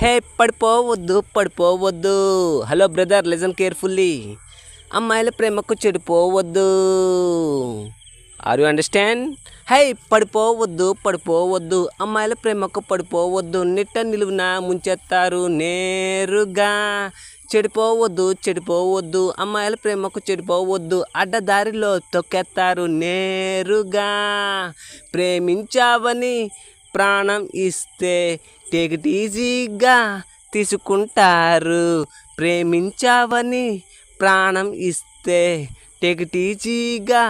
హే పడిపోవద్దు పడిపోవద్దు. Hello brother, listen carefully. అమ్మాయిల ప్రేమకు చెడిపోవద్దు. Are you understand? హై పడిపోవద్దు పడిపోవద్దు. అమ్మాయిల ప్రేమకు పడిపోవద్దు. నిట్ట నిలువున ముంచెత్తారు నేరుగా. చెడిపోవద్దు చెడిపోవద్దు. అమ్మాయిల ప్రేమకు చెడిపోవద్దు. అడ్డదారిలో తొక్కేస్తారు నేరుగా. ప్రేమించావని ప్రాణం ఇస్తే టేక్ ఇట్ ఈజీగా తీసుకుంటారు. ప్రేమించావని ప్రాణం ఇస్తే టేక్ ఇట్ ఈజీగా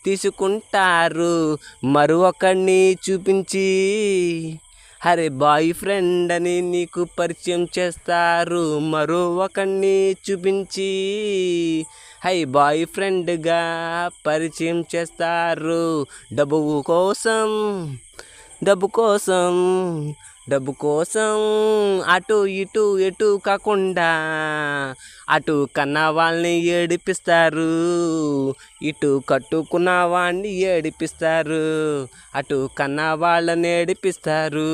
తీసుకుంటారు. మరొకడిని చూపించి అరే బాయ్ ఫ్రెండ్ అని నీకు పరిచయం చేస్తారు. మరొకడిని చూపించి హై బాయ్ ఫ్రెండ్గా పరిచయం చేస్తారు. డబ్బు కోసం డబ్బు కోసం అటు ఇటు ఎటు కాకుండా అటు కన్నా వాళ్ళని ఏడిపిస్తారు, ఇటు కట్టుకున్న వాడిని ఏడిపిస్తారు. అటు కన్నా వాళ్ళని ఏడిపిస్తారు,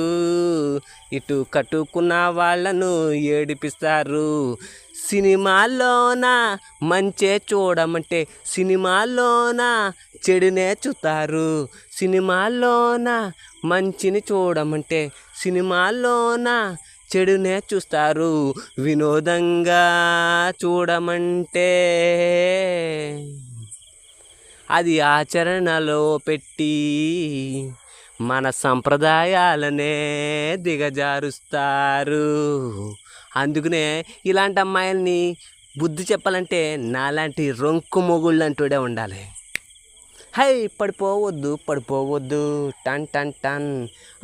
ఇటు కట్టుకున్న వాళ్ళను ఏడిపిస్తారు. సినిమాల్లోన మంచే చూడమంటే సినిమాల్లోన చెడునే చూస్తారు. సినిమాల్లోన మంచిని చూడమంటే సినిమాల్లోన చెడునే చూస్తారు. వినోదంగా చూడమంటే అది ఆచరణలో పెట్టి మన సంప్రదాయాలనే దిగజారుస్తారు. అందుకనే ఇలాంటి అమ్మాయిల్ని బుద్ధి చెప్పాలంటే నాలాంటి రొంకు మొగుళ్ళు అంటూనే ఉండాలి. హై పడిపోవద్దు పడిపోవద్దు టన్ టన్ టన్.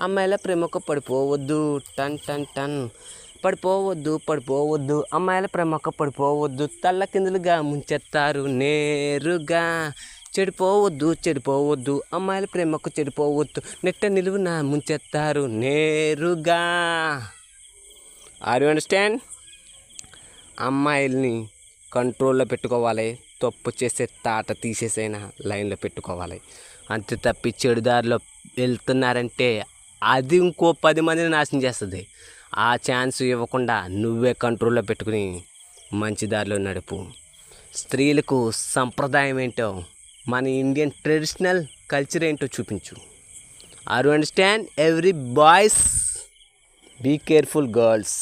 అమ్మాయిల ప్రేమకు పడిపోవద్దు టన్ టన్ టన్. పడిపోవద్దు పడిపోవద్దు. అమ్మాయిల ప్రేమకు పడిపోవద్దు. తల్ల కిందులుగా ముంచెత్తారు నేరుగా. చెడిపోవద్దు చెడిపోవద్దు. అమ్మాయిల ప్రేమకు చెడిపోవద్దు. నెట్ట నిలువున ముంచెత్తారు నేరుగా. Are you understand? అమ్మాయిల్ని కంట్రోల్లో పెట్టుకోవాలి. తప్పు చేసే తాట తీసేసైనా లైన్లో పెట్టుకోవాలి. అంతే తప్పి చెడు దారిలో వెళ్తున్నారంటే అది ఇంకో 10 మందిని నాశనం చేస్తుంది. ఆ ఛాన్స్ ఇవ్వకుండా నువ్వే కంట్రోల్లో పెట్టుకుని మంచి దారిలో నడుపు. స్త్రీలకు సంప్రదాయం ఏంటో, మన ఇండియన్ ట్రెడిషనల్ కల్చర్ ఏంటో చూపించు. Are you understand? Every boys be careful girls.